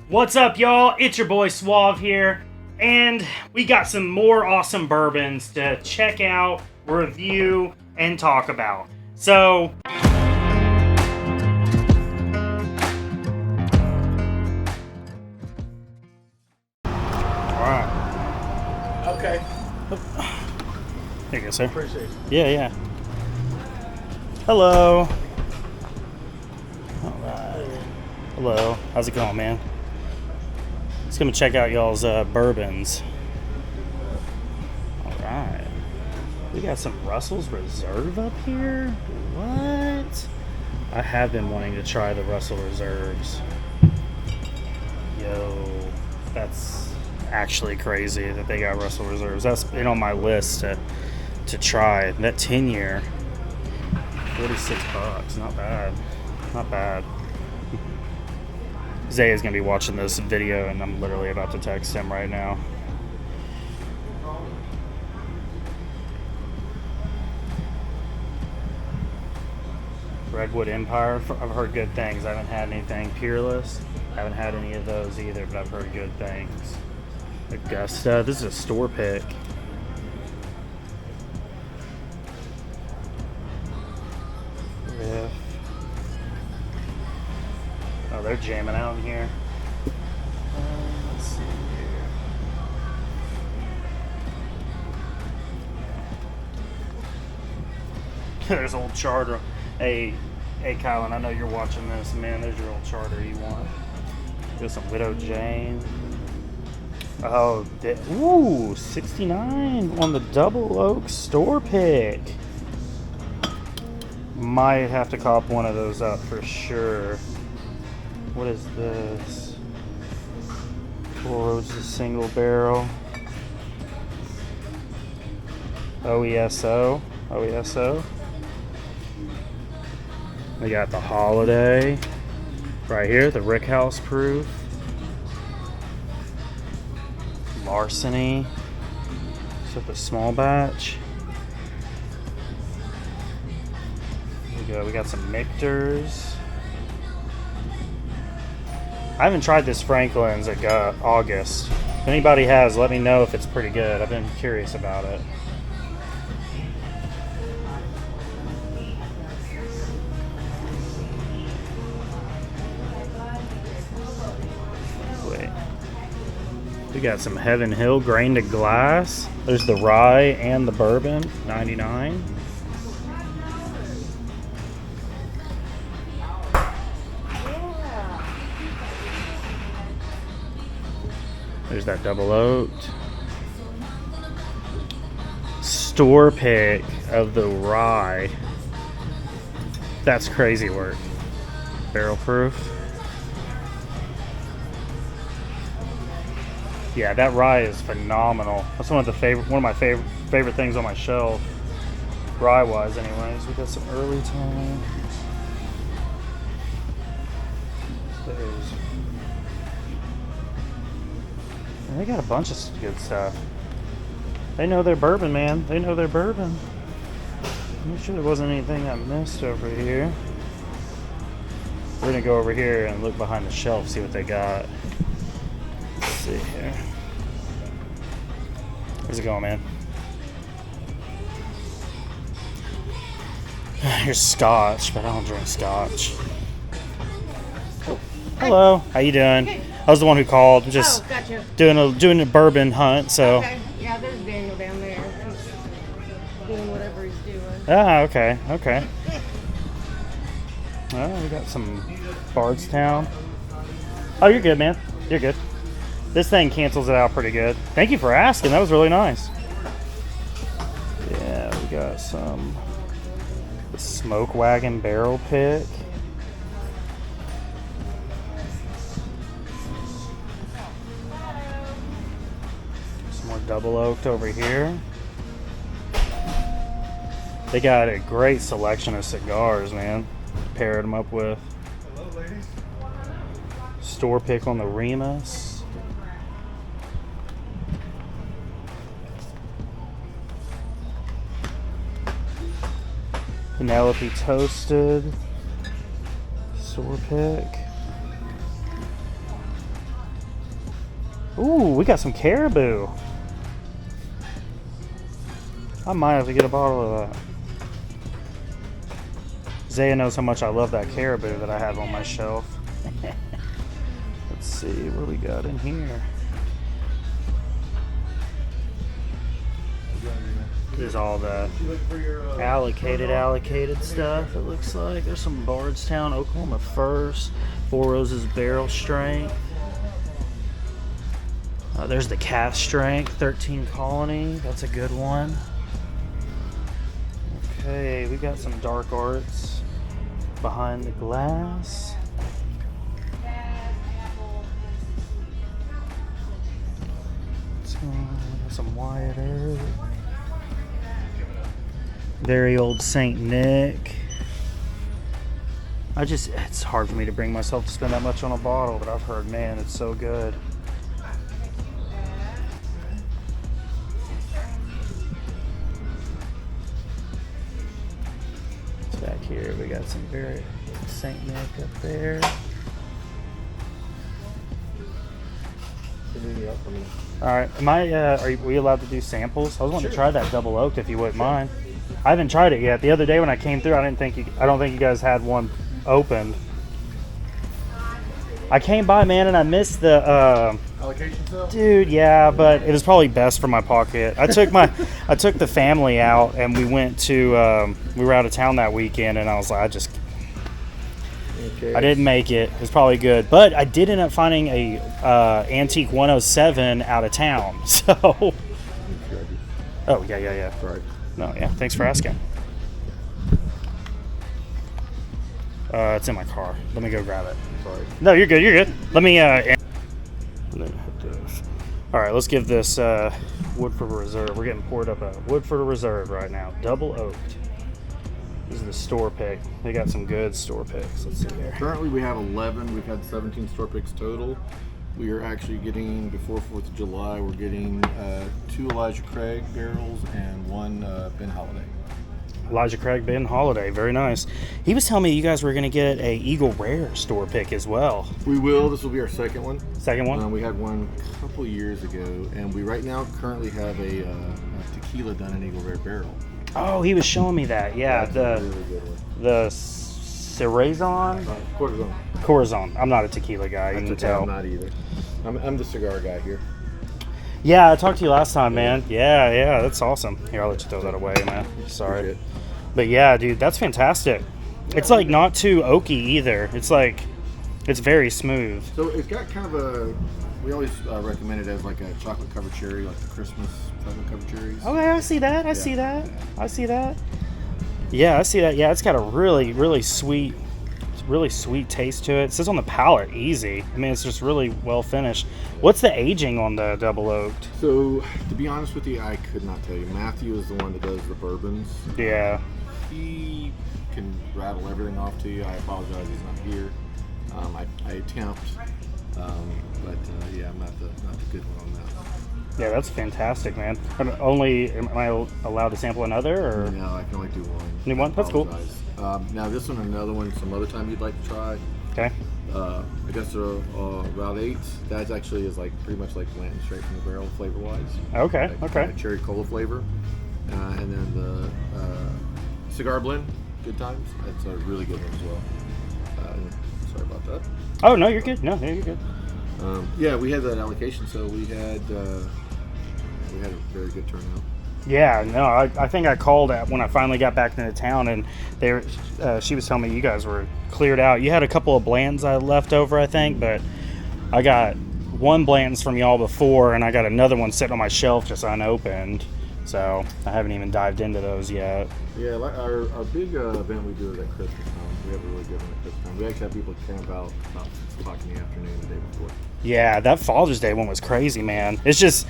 What's up, y'all? It's your boy Swav here, and we got some more awesome bourbons to check out, review, and talk about. So, alright. Okay. There you go, sir. Appreciate it. Yeah. Hello. Alright. Hello. How's it going, man? Just gonna check out y'all's bourbons. Alright. We got some Russell's Reserve up here? What? I have been wanting to try the Russell Reserves. Yo, that's actually crazy that they got Russell Reserves. That's been on my list to try. That 10-year, $46. Not bad. Not bad. Zay is going to be watching this video, and I'm literally about to text him right now. Redwood Empire, I've heard good things. I haven't had anything. Peerless, I haven't had any of those either, but I've heard good things. Augusta, this is a store pick. Riff. Oh, they're jamming out in here. Let's see here. There's old charter. Hey, Kylan, I know you're watching this, man. There's your old charter you want. There's some Widow Jane. Oh, ooh, 69 on the Double Oak store pick. Might have to cop one of those up for sure. What is this? Four Roads to Single Barrel. OESO. We got the Holiday right here, the Rickhouse Proof. Larceny. So the small batch. We got some Mictors. I haven't tried this Franklin's at August. If anybody has, let me know if it's pretty good. I've been curious about it. Wait. We got some Heaven Hill grain to glass. There's the rye and the bourbon, 99. There's that double oaked. Store pick of the rye. That's crazy work. Barrel proof. Yeah, that rye is phenomenal. That's one of my favorite things on my shelf. Rye wise anyways. We got some early time. They got a bunch of good stuff. They know their bourbon, man. They know their bourbon. Make sure there wasn't anything I missed over here. We're gonna go over here and look behind the shelf, see what they got. Let's see here. How's it going, man? Here's scotch, but I don't drink scotch. Oh, hello, how you doing? I was the one who called. I'm just gotcha. doing a bourbon hunt, so. Okay. Yeah, there's Daniel down there. He's doing whatever he's doing. Ah, okay. Well, we got some Bardstown. Oh, you're good, man. You're good. This thing cancels it out pretty good. Thank you for asking. That was really nice. Yeah, we got some Smoke Wagon barrel pick. Double oaked over here. They got a great selection of cigars, man. Paired them up with. Hello, ladies. Store pick on the Remus. Penelope Toasted. Store pick. Ooh, we got some caribou. I might have to get a bottle of that. Zaya knows how much I love that caribou that I have on my shelf. Let's see what we got in here. There's all the allocated stuff, it looks like. There's some Bardstown, Oklahoma First, Four Roses Barrel Strength. There's the Calf Strength, 13 Colony. That's a good one. Okay, we got some Dark Arts behind the glass. Some Wyatt Earp. Very old Saint Nick. It's hard for me to bring myself to spend that much on a bottle, but I've heard, man, it's so good. Back here, we got some very Saint Nick up there. All right, are we allowed to do samples? I was wanting to try that double oaked if you wouldn't mind. I haven't tried it yet. The other day when I came through, I don't think you guys had one opened. I came by, man, and I missed the Allocation sale? dude. Yeah, but it was probably best for my pocket. I took the family out, and we went to we were out of town that weekend, and I was like, I didn't make it. It was probably good, but I did end up finding a antique 107 out of town. So, oh yeah. Right. No, yeah. Thanks for asking. It's in my car. Let me go grab it. Sorry. No, you're good. You're good. Let me. And then hit this. All right, let's give this Woodford Reserve. We're getting poured up a Woodford Reserve right now. Double oaked. This is the store pick. They got some good store picks. Let's see here. Currently we have 11. We've had 17 store picks total. We are actually getting, before 4th of July, we're getting 2 Elijah Craig barrels and 1 Ben Holiday. Elijah Craig, Ben Holiday. Very nice. He was telling me you guys were going to get a Eagle Rare store pick as well. We will. This will be our second one. Second one? We had one a couple years ago, and we right now currently have a tequila done in Eagle Rare barrel. Oh, he was showing me that. Yeah, That's a really good one. the Cirazon? Corazon. Corazon. I'm not a tequila guy, you That's can okay, tell. I'm not either. I'm the cigar guy here. Yeah, I talked to you last time, man. Yeah, that's awesome. Here, I'll let you throw that away, man. Sorry. Appreciate it. But yeah, dude, that's fantastic. It's like not too oaky either. It's like, it's very smooth. So it's got kind of a, we always recommend it as like a chocolate covered cherry, like the Christmas chocolate covered cherries. Okay, I see that. I see that. Yeah, I see that. Yeah, it's got a really, really sweet taste to it. It says on the palate, easy. I mean, it's just really well finished. What's the aging on the double oaked? So, to be honest with you, I could not tell you. Matthew is the one that does the bourbons. Yeah. He can rattle everything off to you. I apologize, he's not here. I attempt, but yeah, I'm not the good one on that. Yeah, that's fantastic, man. Am I allowed to sample another, or? No, I can only do one. Only one? That's cool. Now this one, another one, some other time you'd like to try. Okay. I guess Route 8. That actually is like pretty much like Blanton straight from the barrel flavor wise. Okay. Like, Okay. Cherry cola flavor, and then the cigar blend, Good Times. That's a really good one as well. Sorry about that. Oh no, you're good. No, you're good. Yeah, we had that allocation, so we had a very good turnout. Yeah, no, I think I called when I finally got back into town, and she was telling me you guys were cleared out. You had a couple of Blantons I left over, I think, but I got one Blanton's from y'all before, and I got another one sitting on my shelf just unopened. So I haven't even dived into those yet. Yeah, like our big event we do is at Christmas time. We have a really good one at Christmas time. We actually have people camp out about 6 o'clock in the afternoon the day before. Yeah, that Father's Day one was crazy, man. It's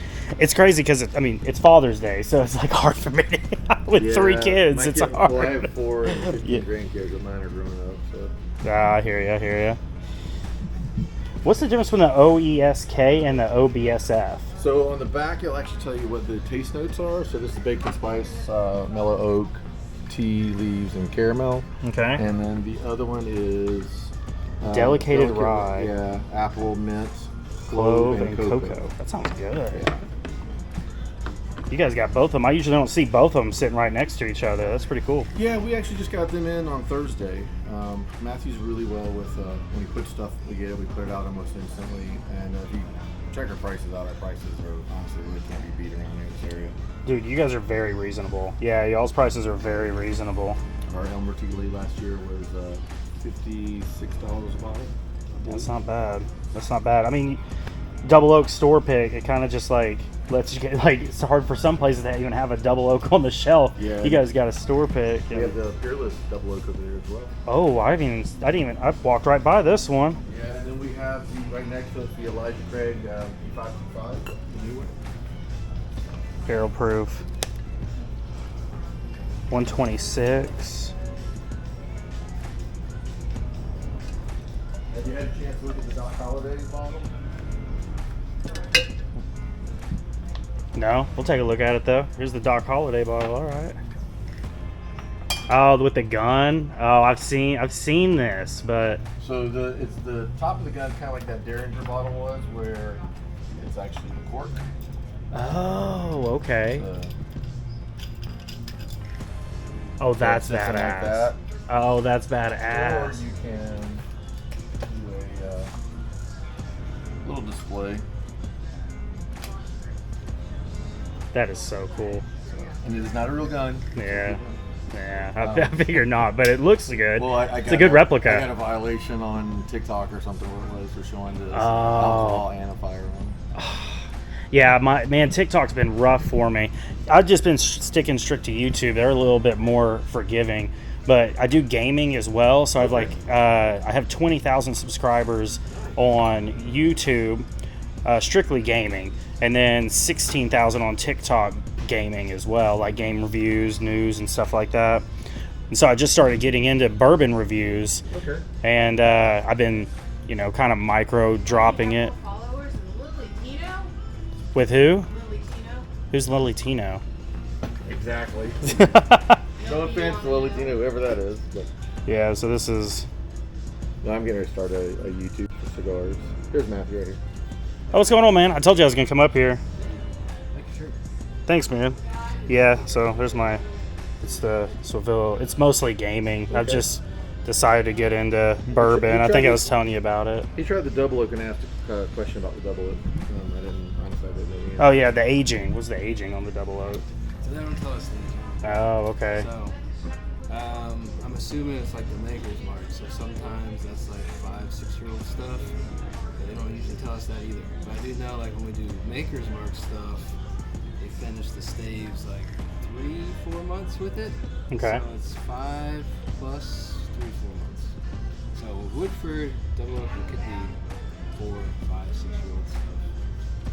crazy because it's Father's Day, so it's like hard for me with 3 kids. It's hard. Well, I have 4 and 15 grandkids, but mine are growing up. So. I hear you. What's the difference between the OESK and the OBSF? So on the back, it'll actually tell you what the taste notes are. So this is bacon spice, mellow oak, tea leaves, and caramel. Okay. And then the other one is Delicated rye. Yeah, apple, mint, clove and cocoa. That sounds good. You guys got both of them. I usually don't see both of them sitting right next to each other. That's pretty cool. Yeah, we actually just got them in on Thursday. Matthew's really well with when we put stuff, we put it out almost instantly. And if you check our prices out, our prices are honestly really can't be beat around here in this area. Dude, you guys are very reasonable. Yeah, y'all's prices are very reasonable. Our Elmer Tea last year was $56 a bottle. That's not bad. That's not bad. I mean, double oak store pick, it kind of just like lets you get, like, it's hard for some places that even have a double oak on the shelf. Yeah. You guys got a store pick. We have the Peerless double oak over there as well. Oh, I walked right by this one. Yeah, and then we have right next to it the Elijah Craig P525, the new one. Barrel proof. 126. Have you had a chance to look at the Doc Holliday bottle? No, we'll take a look at it though. Here's the Doc Holliday bottle. All right. Oh, with the gun. Oh, I've seen this, but So it's the top of the gun, kind of like that Derringer bottle was, where it's actually the cork. oh, okay. So Oh, that's it's something like badass. that. Oh, that's Or badass. you can do a little display. That is so cool. And it is not a real gun. Yeah. Yeah, I figure not, but it looks good. Well, it's a good replica. I got a violation on TikTok or something where it was for showing this Oh. alcohol and a firearm. Yeah, TikTok's been rough for me. I've just been sticking strict to YouTube. They're a little bit more forgiving, but I do gaming as well. So I've I have 20,000 subscribers on YouTube, strictly gaming, and then 16,000 on TikTok gaming as well, like game reviews, news, and stuff like that. And so I just started getting into bourbon reviews, Okay. and I've been, kind of micro dropping it. Followers and Lily Tino. With who? Lily Tino. Who's Lily Tino? Exactly. No offense to Lily Tino, whoever that is. But Yeah, so this is... no, I'm getting ready to start a YouTube for cigars. Here's Matthew right here. Oh, what's going on, man? I told you I was going to come up here. Sure. Thanks, man. Yeah, so there's it's the Swavilo. It's mostly gaming. I've just decided to get into bourbon. I think I was telling you about it. He tried the double oak and asked a question about the double oak. I didn't know the answer. Oh, yeah, the aging. What's the aging on the double oak? So they don't tell us the aging. Oh, okay. So, I'm assuming it's like the maker's mark. So sometimes that's like 5-6 year old stuff. But they don't usually tell us that either. But I do know, like when we do maker's mark stuff, they finish the staves like 3-4 months with it. Okay. So it's 5 plus 3-4 months. So Woodford double oak it could be 4, 5, 6 year old stuff.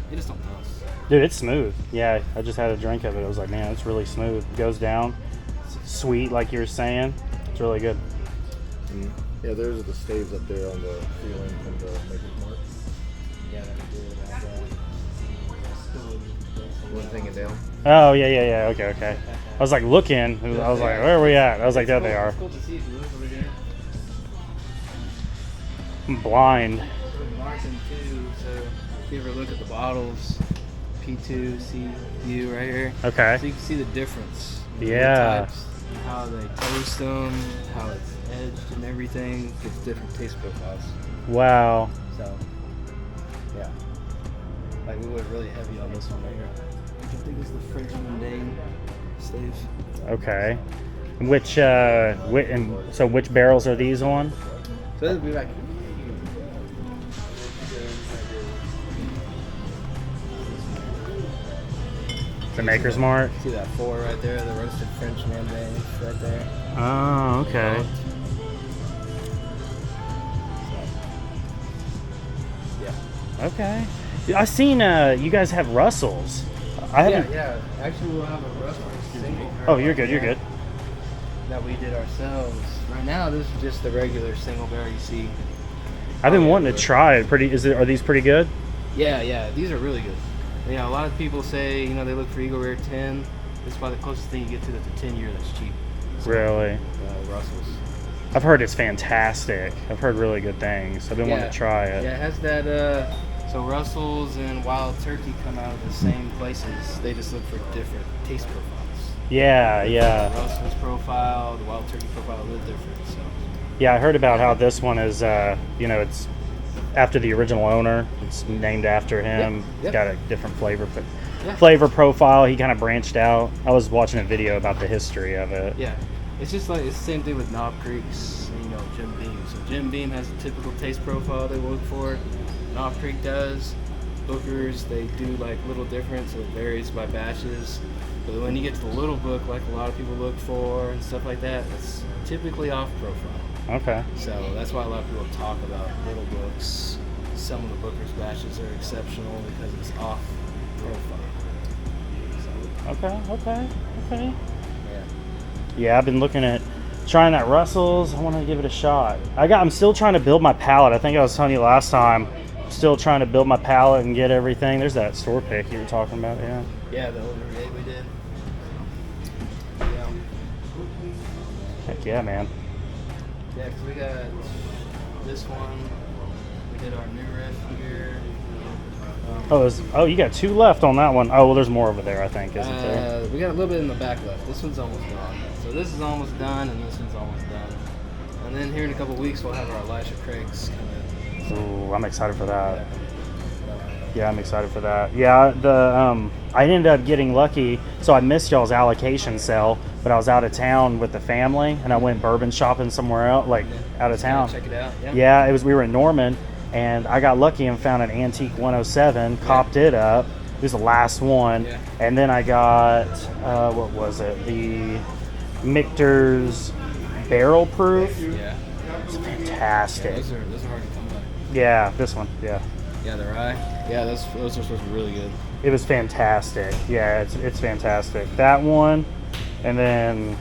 They just don't tell us. Dude, it's smooth. Yeah, I just had a drink of it. I was like, man, it's really smooth. It goes down. It's sweet, like you were saying. It's really good. Yeah, there's the staves up there on the ceiling from the maker's mark. Yeah, they do One thing it down. Oh, yeah. Okay. I was like looking. I was like, where are we at? I was like, there they are. It's cool to see if you look over there. I'm blind. Martin too. So if you ever look at the bottles, P2, CU right here. Okay. So you can see the difference. in the Yeah. types, how they toast them, how it's edged and everything. Gives different taste profiles. Wow. So yeah, like we went really heavy on this one right here. Which I think is the French mundane stave. Okay. So which barrels are these on? So this would be like. The Maker's Mark? See that 4 right there, the roasted French mundane right there. Oh, okay. Yeah. Okay. I seen you guys have Russells. I haven't. Yeah. Actually, we'll have a Russell single. Oh, you're good. You're good. That we did ourselves. Right now, this is just the regular single barrel you see. I've been wanting to try it. Are these pretty good? Yeah. These are really good. Yeah, a lot of people say, they look for Eagle Rare 10. It's probably the closest thing you get to that's a 10-year that's cheap. So, Really? Russell's. I've heard it's fantastic. I've heard really good things. I've been wanting to try it. Yeah, it has that, So Russell's and Wild Turkey come out of the same places. They just look for different taste profiles. Yeah, yeah. Russell's profile, the Wild Turkey profile, a little different. So. Yeah, I heard about how this one is, it's after the original owner. It's named after him. Yep. It's got a different flavor, but Yeah. flavor profile. He kind of branched out. I was watching a video about the history of it. Yeah, it's just like it's the same thing with Knob Creek's, Jim Beam. So Jim Beam has a typical taste profile they look for. Knob Creek does. Booker's, they do like little different, so it varies by batches. But when you get to the little book, like a lot of people look for and stuff like that, it's typically off profile. Okay. So that's why a lot of people talk about little books. Some of the Booker's batches are exceptional because it's off profile. Okay. Yeah. Yeah, I've been looking at trying that Russell's. I want to give it a shot. I'm still trying to build my palate. I think I was telling you last time. Still trying to build my palate and get everything. There's that store pick you were talking about, yeah. Yeah, the older eight we did. Yeah. Heck yeah, man. Yeah, because we got this one. We did our new riff here. You got 2 left on that one. Oh, well, there's more over there, I think, isn't there? We got a little bit in the back left. This one's almost done. So this is almost done, and this one's almost done. And then here in a couple weeks, we'll have our Elisha Craig's come in. Ooh, I'm excited for that. Yeah, I'm excited for that. Yeah, I ended up getting lucky, so I missed y'all's allocation sale, but I was out of town with the family, and I went bourbon shopping somewhere else, out of town. Check it out. Yeah, we were in Norman, and I got lucky and found an antique 107, copped it up. It was the last one, and then I got what was it? The Michter's Barrel Proof. Yeah. It's fantastic. Those are hard to come by. Yeah, this one. Yeah. Yeah, the rye. Yeah, those are supposed to be really good. It was fantastic. Yeah, it's fantastic. That one, and then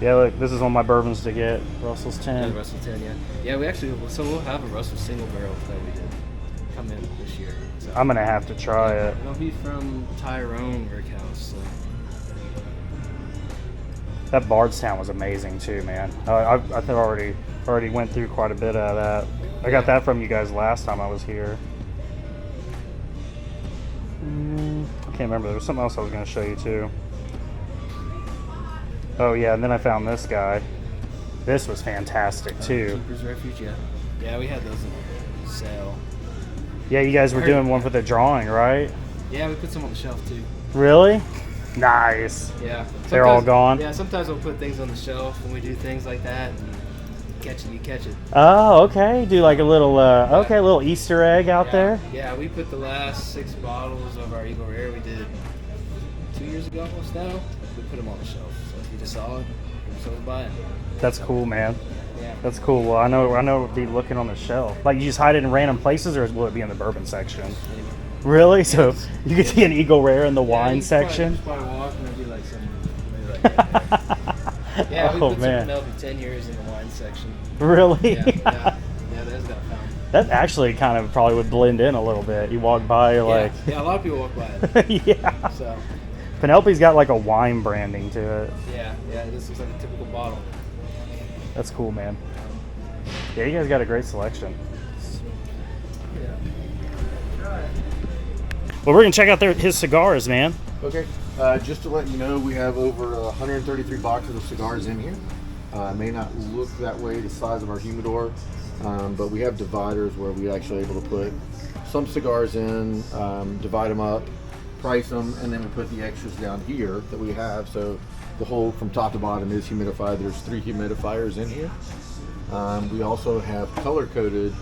look, this is one of my bourbons to get. Russell's 10. Yeah, Russell 10. Yeah. We'll have a Russell single barrel that we did come in this year. So. I'm gonna have to try it. It'll be from Tyrone Rickhouse. So. That Bardstown was amazing too, man. I think I already went through quite a bit of that. I got that from you guys last time I was here. I can't remember. There was something else I was going to show you too. Oh yeah, and then I found this guy. This was fantastic too. Keeper's Refuge, yeah. Yeah, we had those in sale. Yeah, you guys were doing one for the drawing, right? Yeah, we put some on the shelf too. Really? Nice. Yeah. They're all gone? Yeah, sometimes we'll put things on the shelf when we do things like that. And you catch it. Oh, okay. Do like a little, a little Easter egg out there. Yeah, we put the last 6 bottles of our Eagle Rare we did 2 years ago almost now. We put them on the shelf. So if you just saw it, you're supposed to buy it. That's cool, man. Yeah. That's cool. Well, I know it would be looking on the shelf. Like, you just hide it in random places, or will it be in the bourbon section? Anyway. Really? So you could see an Eagle Rare in the wine you section? Probably walk and there'd be like some, maybe like right there. Yeah, we put some Penelope 10 years in the wine section. Really? Yeah, there's that found. That actually kind of probably would blend in a little bit. You walk by, you're like... Yeah, a lot of people walk by it. Yeah. So. Penelope's got like a wine branding to it. Yeah, this looks like a typical bottle. That's cool, man. Yeah, you guys got a great selection. Yeah. Well, we're going to check out his cigars, man. Okay. Just to let you know, we have over 133 boxes of cigars in here. May not look that way, the size of our humidor, but we have dividers where we're actually able to put some cigars in, divide them up, price them, and then we put the extras down here that we have. So the whole from top to bottom is humidified. There's 3 humidifiers in here. We also have color-coded.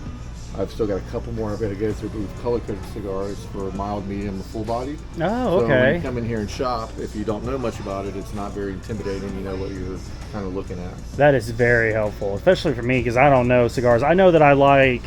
I've still got a couple more I've got to go through, but we've color-coded cigars for mild, medium, and full-bodied. Oh, okay. So when you come in here and shop, if you don't know much about it, it's not very intimidating. You know what you're kind of looking at. That is very helpful, especially for me, because I don't know cigars. I know that I like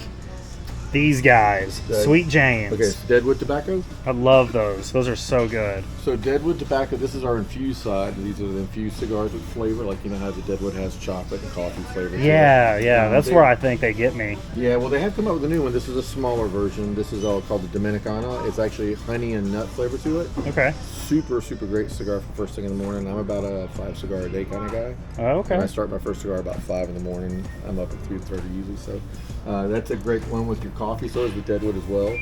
these guys, Sweet James. Okay, it's Deadwood tobacco. I love those. Those are so good. So Deadwood tobacco, this is our infused side. These are the infused cigars with flavor, like how the Deadwood has chocolate and coffee flavor. Yeah, that's where I think they get me. Yeah, well, they have come up with a new one. This is a smaller version. This is all called the Dominicana. It's actually honey and nut flavor to it. Okay. Super great cigar for first thing in the morning. I'm about a 5 cigar a day kind of guy. Oh, okay. And I start my first cigar about 5 in the morning. I'm up at 3:30 usually. So That's a great one with your coffee. So is the Deadwood as well.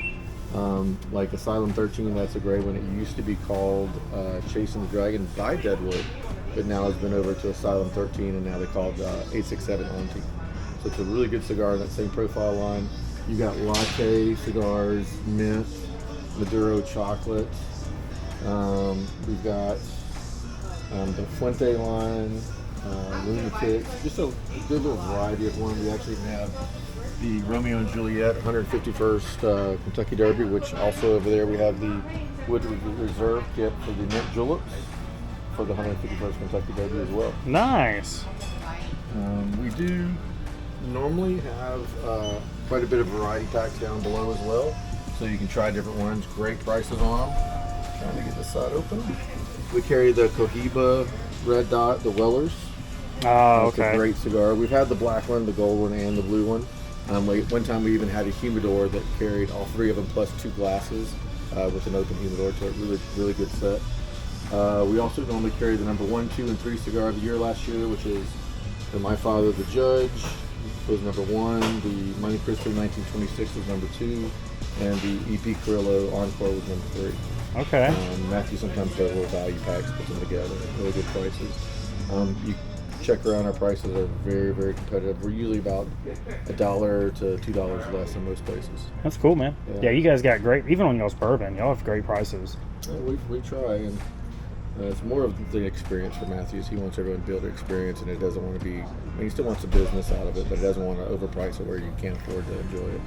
Like Asylum 13, that's a great one. It used to be called Chasing the Dragon by Deadwood, but now it's been over to Asylum 13, and now they call it 867 Auntie. So it's a really good cigar in that same profile line. You got latte cigars, mint, Maduro chocolate. We've got the Fuente line, Lunatic, just a good little variety of one. We actually have the Romeo and Juliet 151st Kentucky Derby, which also over there we have the Wood Reserve kit for the mint juleps for the 151st Kentucky Derby as well. Nice. We do normally have quite a bit of variety packs down below as well, so you can try different ones. Great prices on them. Trying to get this side open. We carry the Cohiba Red Dot, the Wellers. Oh, It's okay. a great cigar. We've had the black one, the gold one, and the blue one. One time we even had a humidor that carried all three of them plus 2 glasses with an open humidor, so really, really good set. We also normally carry the number 1, 2, and 3 cigar of the year last year, which is the My Father the Judge was number 1, the Monte Cristo 1926 was number 2, and the EP Carrillo Encore was number 3. Okay. Matthew sometimes does little value packs, puts them together at really good prices. You check around, our prices are very, very competitive. We're usually about $1 to $2 less than most places. That's cool, man. Yeah, you guys got great, even on y'all's bourbon, y'all have great prices. We try, and it's more of the experience for Matthews. He wants everyone to build an experience, and it doesn't want to be, he still wants a business out of it, but it doesn't want to overprice it where you can't afford to enjoy it.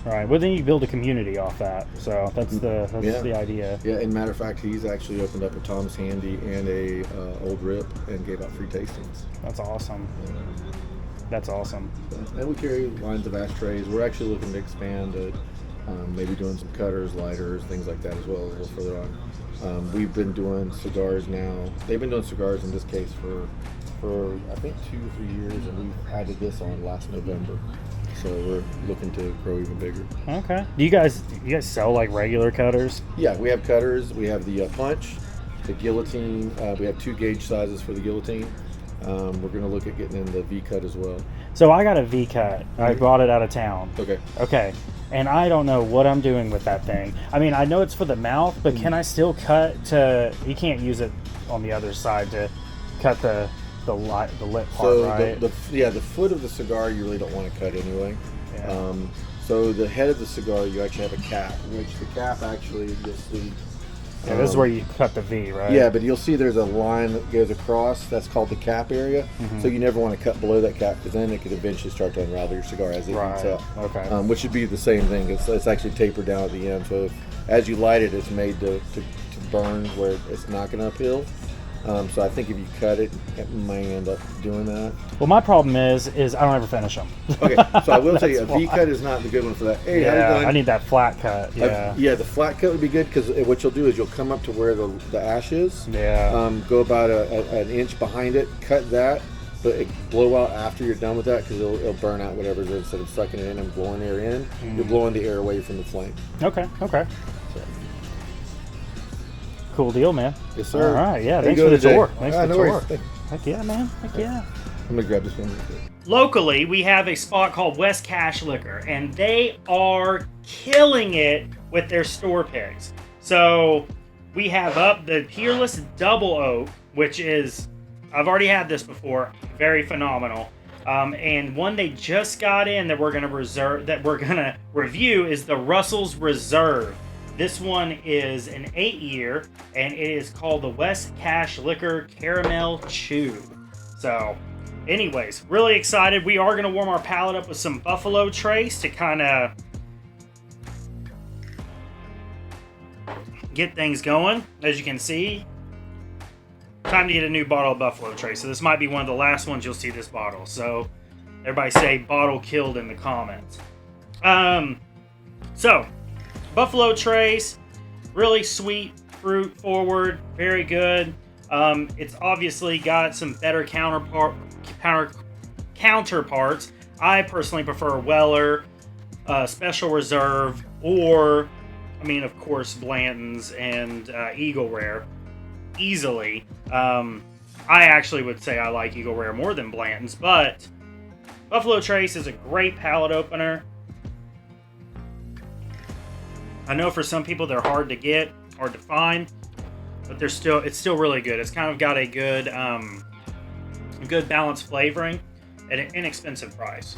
Right. Well, then you build a community off that, so that's the idea. Yeah, and matter of fact, he's actually opened up a Tom's Handy and a Old Rip and gave out free tastings. That's awesome. That's awesome. And we carry lines of ashtrays. We're actually looking to expand it, maybe doing some cutters, lighters, things like that as well a little further on. We've been doing cigars now. They've been doing cigars in this case for I think 2 or 3 years, and we added this on last November. So we're looking to grow even bigger. Okay. Do you guys sell like regular cutters? Yeah, we have cutters. We have the punch, the guillotine. We have 2 gauge sizes for the guillotine. We're going to look at getting in the V cut as well. So I got a V cut. I bought it out of town. Okay. And I don't know what I'm doing with that thing. I mean, I know it's for the mouth, but can I still cut to? You can't use it on the other side to cut the lip part, so right? the foot of the cigar you really don't want to cut anyway. Yeah. So the head of the cigar, you actually have a cap, which the cap actually you'll see. Yeah, this is where you cut the V, right? Yeah, but you'll see there's a line that goes across. That's called the cap area. Mm-hmm. So you never want to cut below that cap, because then it could eventually start to unravel your cigar as it heats up. Okay. Which would be the same thing. It's actually tapered down at the end. So as you light it, it's made to burn where it's not going to uphill. So I think if you cut it, it may end up doing that. Well, my problem is I don't ever finish them. Okay, so I will tell you, a V cut is not the good one for that. Hey, how you doing? I need that flat cut. Yeah. The flat cut would be good, because what you'll do is you'll come up to where the ash is. Yeah. Go about an inch behind it, cut that, but it blow out after you're done with that, because it'll burn out whatever's in. Instead of sucking it in and blowing air in, you're blowing the air away from the flame. Okay. So. Cool deal, man. Yes, sir. All right, yeah. How Thanks you for the doing tour. today? Thanks for the no tour. worries. Heck yeah, man. Heck yeah. I'm gonna grab this one real quick. Locally, we have a spot called West Cache Liquor, and they are killing it with their store picks. So we have up the Peerless Double Oak, which is, I've already had this before, very phenomenal. And one they just got in that we're gonna review is the Russell's Reserve. This one is an 8-year, and it is called the West Cache Liquor Caramel Chew. So, anyways, really excited. We are going to warm our palate up with some Buffalo Trace to kind of get things going. As you can see, time to get a new bottle of Buffalo Trace. So this might be one of the last ones you'll see this bottle. So, everybody say bottle killed in the comments. So, Buffalo Trace, really sweet, fruit forward, very good. It's obviously got some better counterparts. I personally prefer Weller, Special Reserve, or, of course, Blanton's and Eagle Rare, easily. I actually would say I like Eagle Rare more than Blanton's, but Buffalo Trace is a great palate opener. I know for some people they're hard to get, hard to find, but it's still really good. It's kind of got a good balanced flavoring at an inexpensive price.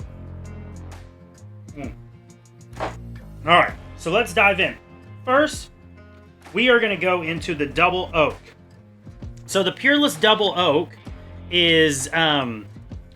All right, so let's dive in. First, we are going to go into the Double Oak. So the Peerless Double Oak is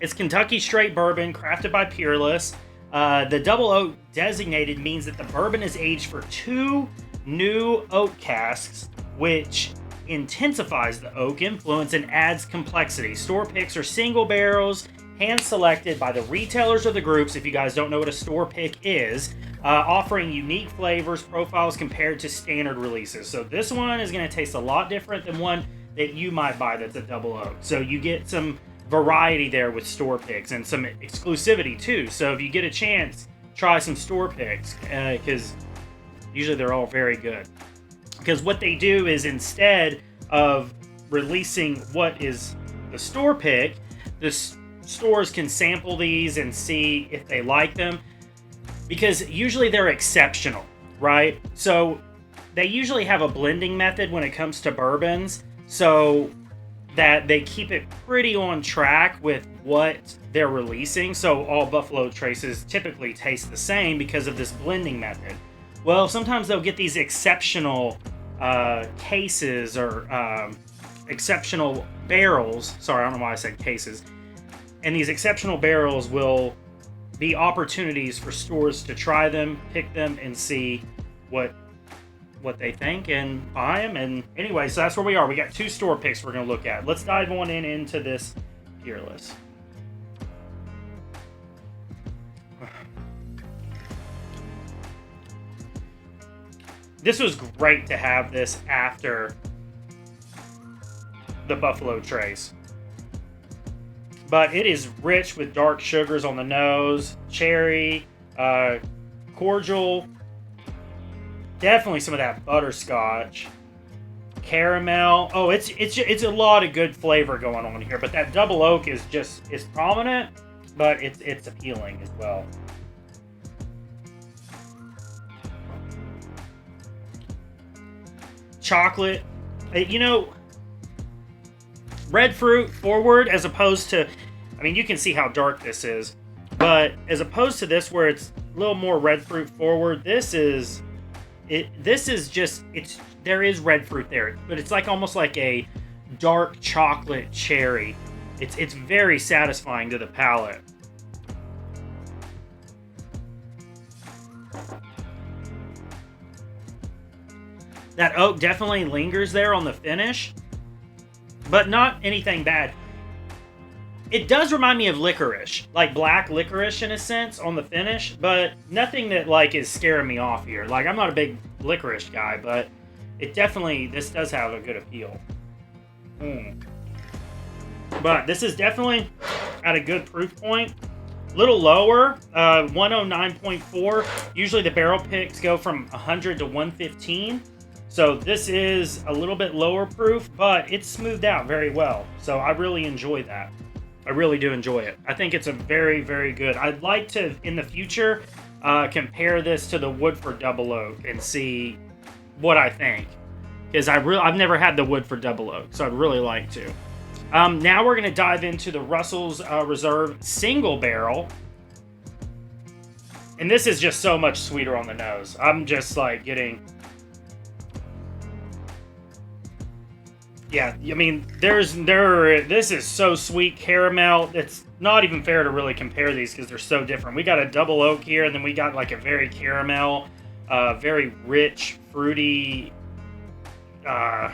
it's Kentucky straight bourbon crafted by Peerless. The Double Oak designated means that the bourbon is aged for 2 new oak casks, which intensifies the oak influence and adds complexity. Store picks are single barrels, hand selected by the retailers or the groups, if you guys don't know what a store pick is, offering unique flavors, profiles compared to standard releases. So this one is going to taste a lot different than one that you might buy that's a Double Oak. So you get some variety there with store picks and some exclusivity too. So if you get a chance, try some store picks, because usually they're all very good. Because what they do is, instead of releasing what is the store pick, the stores can sample these and see if they like them, because usually they're exceptional, right? So they usually have a blending method when it comes to bourbons, so that they keep it pretty on track with what they're releasing. So all Buffalo Traces typically taste the same because of this blending method. Well, sometimes they'll get these exceptional cases or exceptional barrels. Sorry, I don't know why I said cases. And these exceptional barrels will be opportunities for stores to try them, pick them, and see what they think and buy them. And anyway, so that's where we are. We got 2 store picks we're going to look at. Let's dive on into this Peerless. This was great to have this after the Buffalo Trace. But it is rich with dark sugars on the nose, cherry, cordial, definitely some of that butterscotch, caramel. Oh, it's a lot of good flavor going on here. But that Double Oak is prominent, but it's appealing as well. Chocolate, red fruit forward, as opposed to, I mean, you can see how dark this is, but as opposed to this where it's a little more red fruit forward, there is red fruit there, but it's like almost like a dark chocolate cherry. It's very satisfying to the palate. That oak definitely lingers there on the finish, but not anything bad. It does remind me of licorice, like black licorice in a sense on the finish, but nothing that like is scaring me off here. Like, I'm not a big licorice guy, but this does have a good appeal. But this is definitely at a good proof point. Little lower, 109.4. Usually the barrel picks go from 100 to 115. So this is a little bit lower proof, but it's smoothed out very well. So I really enjoy that. I really do enjoy it. I think it's a very, very good. I'd like to, in the future, compare this to the Woodford Double Oak and see what I think. Because I've never had the Woodford Double Oak, so I'd really like to. Now we're going to dive into the Russell's Reserve Single Barrel. And this is just so much sweeter on the nose. I'm just like getting... Yeah, I mean, this is so sweet, caramel. It's not even fair to really compare these because they're so different. We got a Double Oak here, and then we got like a very caramel, very rich, fruity. I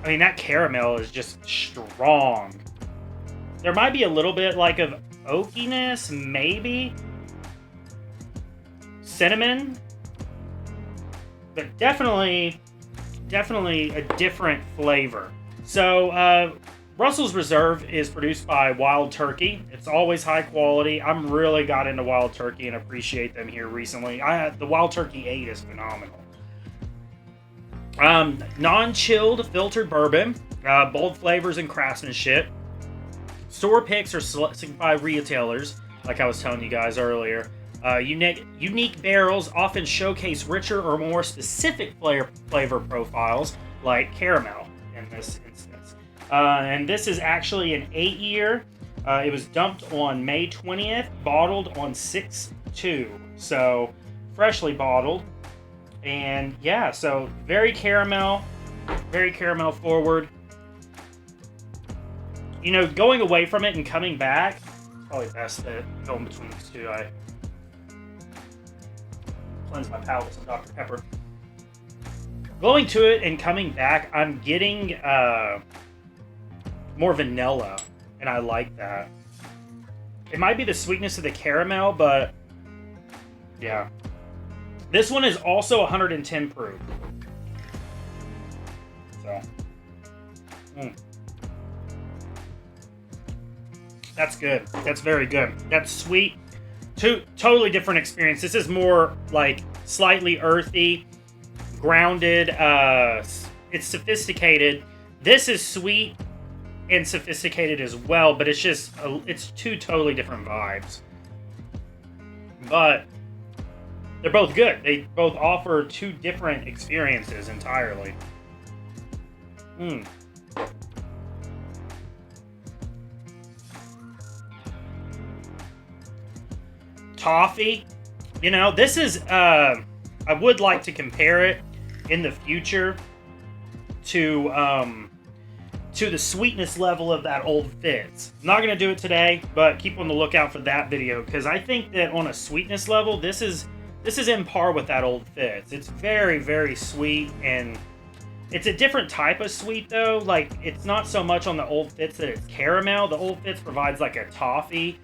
mean, that caramel is just strong. There might be a little bit like of oakiness, maybe. Cinnamon. But definitely a different flavor. So, Russell's Reserve is produced by Wild Turkey. It's always high quality. I'm really got into Wild Turkey and appreciate them here recently. The Wild Turkey 8 is phenomenal. Non-chilled filtered bourbon, bold flavors and craftsmanship. Store picks are selected by retailers, like I was telling you guys earlier. Unique barrels often showcase richer or more specific flavor profiles, like caramel in this instance. And this is actually an 8-year. It was dumped on May 20th, bottled on 6/2. So, freshly bottled. And yeah, so very caramel forward. You know, going away from it and coming back, probably best that going between these two. I cleanse my palate with some Dr. Pepper. Going to it and coming back, I'm getting more vanilla, and I like that. It might be the sweetness of the caramel, but yeah. This one is also 110 proof. So, that's good. That's very good. That's sweet. Totally different experience. This is more like slightly earthy, grounded. It's sophisticated. This is sweet and sophisticated as well, but it's just it's two totally different vibes. But they're both good. They both offer two different experiences entirely. Toffee. You know, this is, I would like to compare it in the future to the sweetness level of that Old Fitz. I'm not going to do it today, but keep on the lookout for that video, because I think that on a sweetness level, this is in par with that Old Fitz. It's very, very sweet, and it's a different type of sweet, though. Like, it's not so much on the Old Fitz that it's caramel. The Old Fitz provides, like, a toffee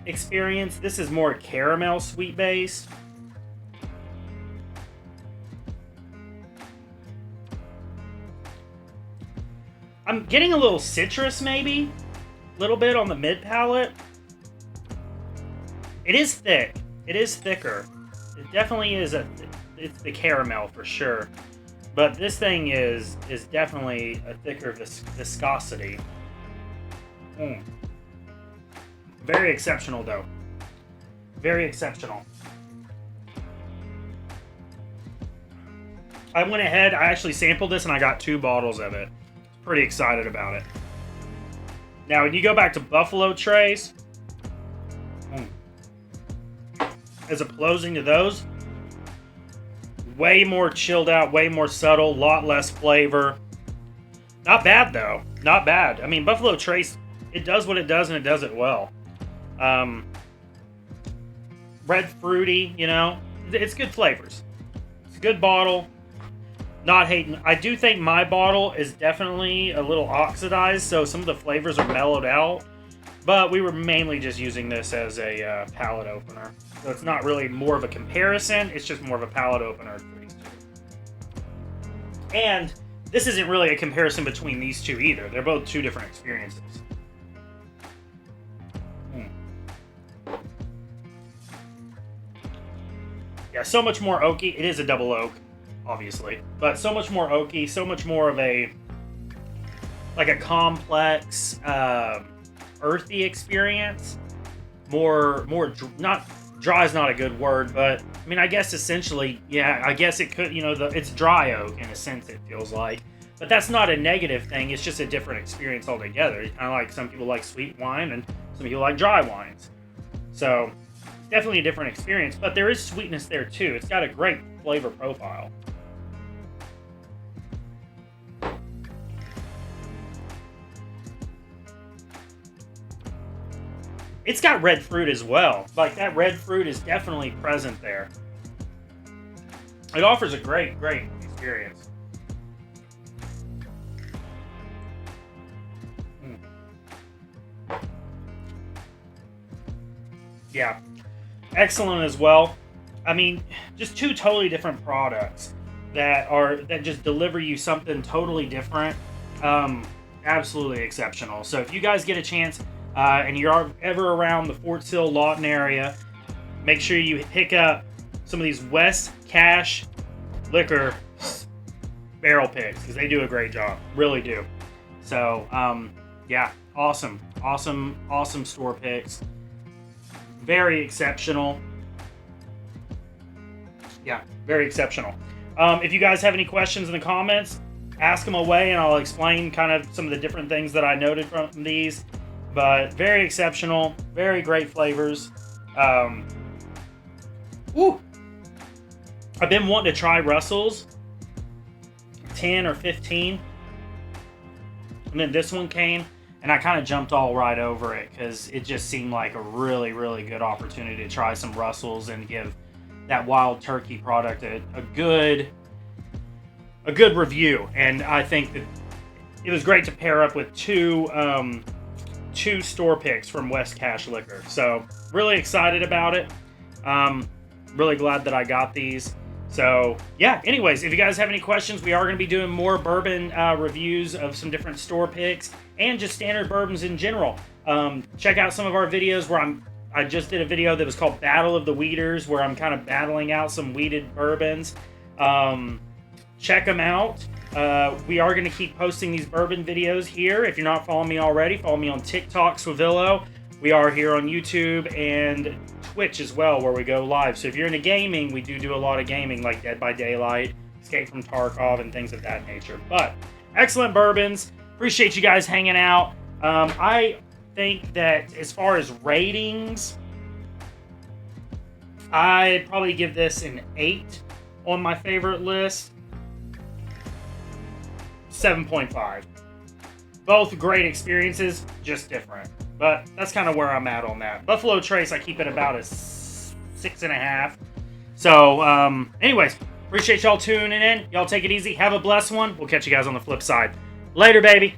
experience. This is more caramel sweet based. I'm getting a little citrus, maybe. A little bit on the mid palate. It is thick. It is thicker. It definitely is it's the caramel for sure. But this thing is definitely a thicker viscosity. Very exceptional, though. Very exceptional. I went ahead, I actually sampled this, and I got 2 bottles of it. Pretty excited about it. Now, when you go back to Buffalo Trace, as opposing to those, way more chilled out, way more subtle, lot less flavor. Not bad, though. Not bad. I mean, Buffalo Trace, it does what it does, and it does it well. Red fruity, you know, it's good flavors. It's a good bottle. Not hating. I do think my bottle is definitely a little oxidized, so some of the flavors are mellowed out. But we were mainly just using this as a palate opener. So it's not really more of a comparison, it's just more of a palate opener for these two. And this isn't really a comparison between these two either. They're both two different experiences. Yeah, so much more oaky. It is a double oak, obviously, but so much more oaky, so much more of a complex, earthy experience. More not dry is not a good word, but I mean, I guess essentially, yeah, I guess it could, you know, it's dry oak in a sense. It feels like, but that's not a negative thing. It's just a different experience altogether. It's kind of like some people like sweet wine and some people like dry wines. So definitely a different experience, but there is sweetness there too. It's got a great flavor profile. It's got red fruit as well. Like, that red fruit is definitely present there. It offers a great, great experience. Yeah. Excellent as well. I mean, just two totally different products that just deliver you something totally different. Absolutely exceptional. So if you guys get a chance and you're ever around the Fort Sill Lawton area, make sure you pick up some of these West Cache Liquor barrel picks, because they do a great job. Really do. So, yeah, awesome. Awesome, awesome store picks. Very exceptional. Yeah, very exceptional. If you guys have any questions in the comments, ask them away and I'll explain kind of some of the different things that I noted from these. But very exceptional, very great flavors. Woo! I've been wanting to try Russell's 10 or 15. And then this one came and I kind of jumped all right over it because it just seemed like a really, really good opportunity to try some Russell's and give that Wild Turkey product a good review. And I think that it was great to pair up with two store picks from West Cache Liquor. So really excited about it. Really glad that I got these. So yeah, anyways, if you guys have any questions, we are going to be doing more bourbon reviews of some different store picks and just standard bourbons in general. Check out some of our videos where I just did a video that was called Battle of the Weeders, where I'm kind of battling out some weeded bourbons. Check them out. We are going to keep posting these bourbon videos here. If you're not following me already, follow me on TikTok, Swavilo. We are here on YouTube and Twitch as well, where we go live. So if you're into gaming, we do a lot of gaming, like Dead by Daylight, Escape from Tarkov, and things of that nature. But excellent bourbons. Appreciate you guys hanging out. I think that as far as ratings, I'd probably give this an 8 on my favorite list. 7.5. Both great experiences, just different. But that's kind of where I'm at on that. Buffalo Trace, I keep it about a 6.5. So, anyways, appreciate y'all tuning in. Y'all take it easy. Have a blessed one. We'll catch you guys on the flip side. Later, baby.